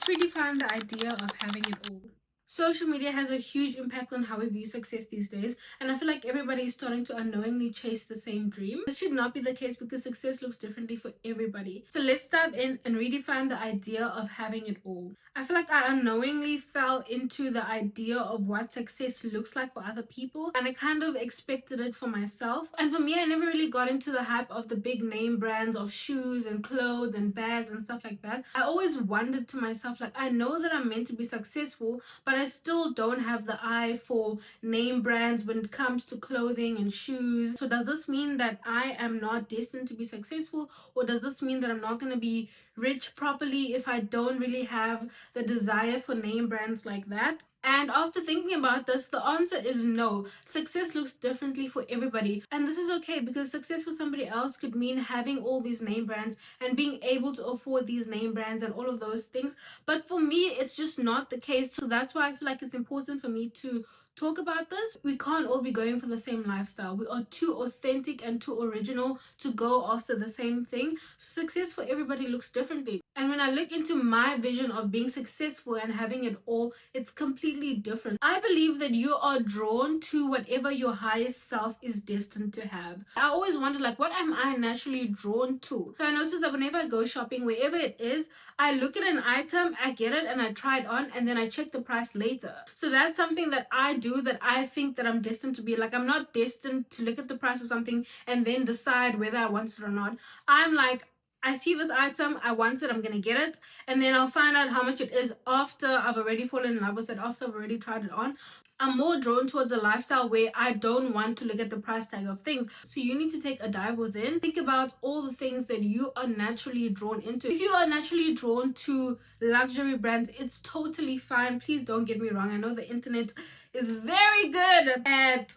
let's redefine the idea of having it all. Social media has a huge impact on how we view success these days, and I feel like everybody is starting to unknowingly chase the same dream. This should not be the case because success looks differently for everybody. So let's dive in and redefine the idea of having it all. I feel like I unknowingly fell into the idea of what success looks like for other people, and I kind of expected it for myself. And for me, I never really got into the hype of the big name brands of shoes and clothes and bags and stuff like that. I always wondered to myself, like, I know that I'm meant to be successful, but I still don't have the eye for name brands when it comes to clothing and shoes. So does this mean that I am not destined to be successful, or does this mean that I'm not going to be rich properly if I don't really have the desire for name brands like that? And after thinking about this, the answer is no. Success looks differently for everybody. And this is okay, because success for somebody else could mean having all these name brands and being able to afford these name brands and all of those things. But for me, it's just not the case. So that's why I feel like it's important for me to talk about this. We can't all be going for the same lifestyle. We are too authentic and too original to go after the same thing. So success for everybody looks differently. And when I look into my vision of being successful and having it all, it's completely different. I believe that you are drawn to whatever your highest self is destined to have. I always wonder, like, what am I naturally drawn to? So I notice that whenever I go shopping, wherever it is, I look at an item, I get it, and I try it on, and then I check the price later. So that's something that I do, that I think that I'm destined to be. Like, I'm not destined to look at the price of something and then decide whether I want it or not. I'm like, I see this item, I want it, I'm gonna get it, and then I'll find out how much it is after I've already fallen in love with it, after I've already tried it on. I'm more drawn towards a lifestyle where I don't want to look at the price tag of things. So you need to take a dive within. Think about all the things that you are naturally drawn into. If you are naturally drawn to luxury brands, it's totally fine. Please don't get me wrong. I know the internet is very good at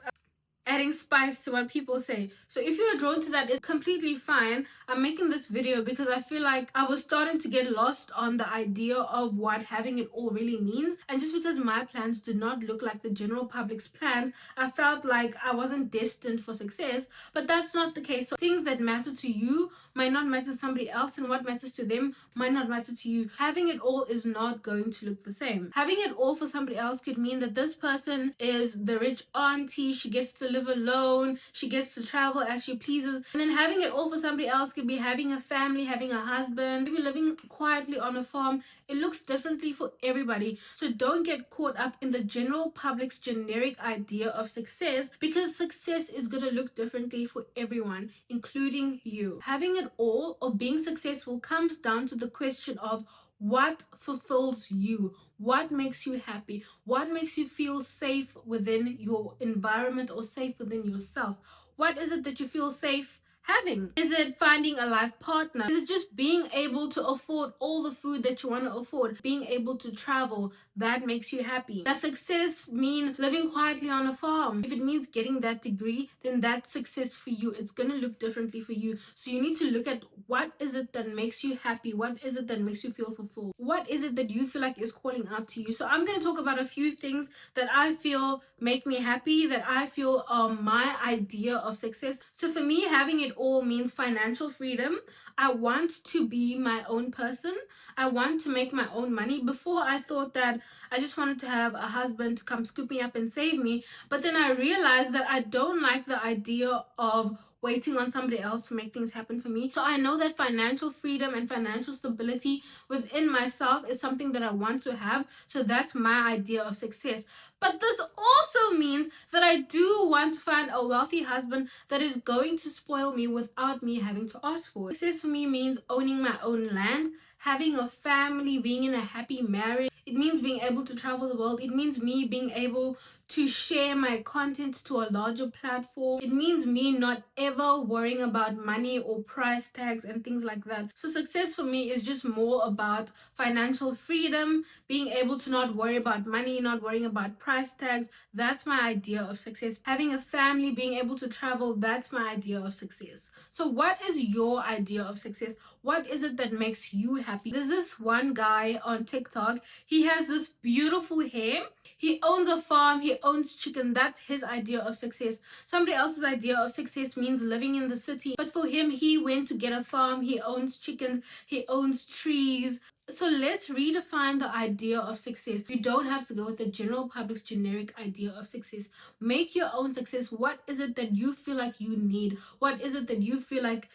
adding spice to what people say. So if you're drawn to that, it's completely fine. I'm making this video because I feel like I was starting to get lost on the idea of what having it all really means. And just because my plans do not look like the general public's plans, I felt like I wasn't destined for success. But that's not the case. So things that matter to you might not matter to somebody else, and what matters to them might not matter to you. Having it all is not going to look the same. Having it all for somebody else could mean that this person is the rich auntie, she gets to live alone, she gets to travel as she pleases. And then having it all for somebody else could be having a family, having a husband, maybe living quietly on a farm. It looks differently for everybody. So don't get caught up in the general public's generic idea of success, because success is going to look differently for everyone, including you. Having it all or being successful comes down to the question of what fulfills you, what makes you happy, what makes you feel safe within your environment or safe within yourself. What is it that you feel safe having? Is it finding a life partner? Is it just being able to afford all the food that you want to afford? Being able to travel, that makes you happy? Does success mean living quietly on a farm? If it means getting that degree, then that's success for you. It's going to look differently for you. So you need to look at what is it that makes you happy? What is it that makes you feel fulfilled? What is it that you feel like is calling out to you? So I'm going to talk about a few things that I feel make me happy, that I feel are my idea of success. So for me, having it all means financial freedom. I want to be my own person. I want to make my own money. Before, I thought that I just wanted to have a husband to come scoop me up and save me. But then I realized that I don't like the idea of waiting on somebody else to make things happen for me. So I know that financial freedom and financial stability within myself is something that I want to have. So that's my idea of success. But this also means that I do want to find a wealthy husband that is going to spoil me without me having to ask for it. Success for me means owning my own land, having a family, being in a happy marriage. It means being able to travel the world. It means me being able to share my content to a larger platform. It means me not ever worrying about money or price tags and things like that. So success for me is just more about financial freedom, being able to not worry about money, not worrying about price tags. That's my idea of success. Having a family, being able to travel, that's my idea of success. So what is your idea of success? What is it that makes you happy? There's this one guy on TikTok. He has this beautiful hair. He owns a farm, he owns chicken. That's his idea of success. Somebody else's idea of success means living in the city. But for him, he went to get a farm, he owns chickens, he owns trees. So let's redefine the idea of success. You don't have to go with the general public's generic idea of success. Make your own success. What is it that you feel like you need? What is it that you feel like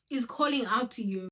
is calling out to you?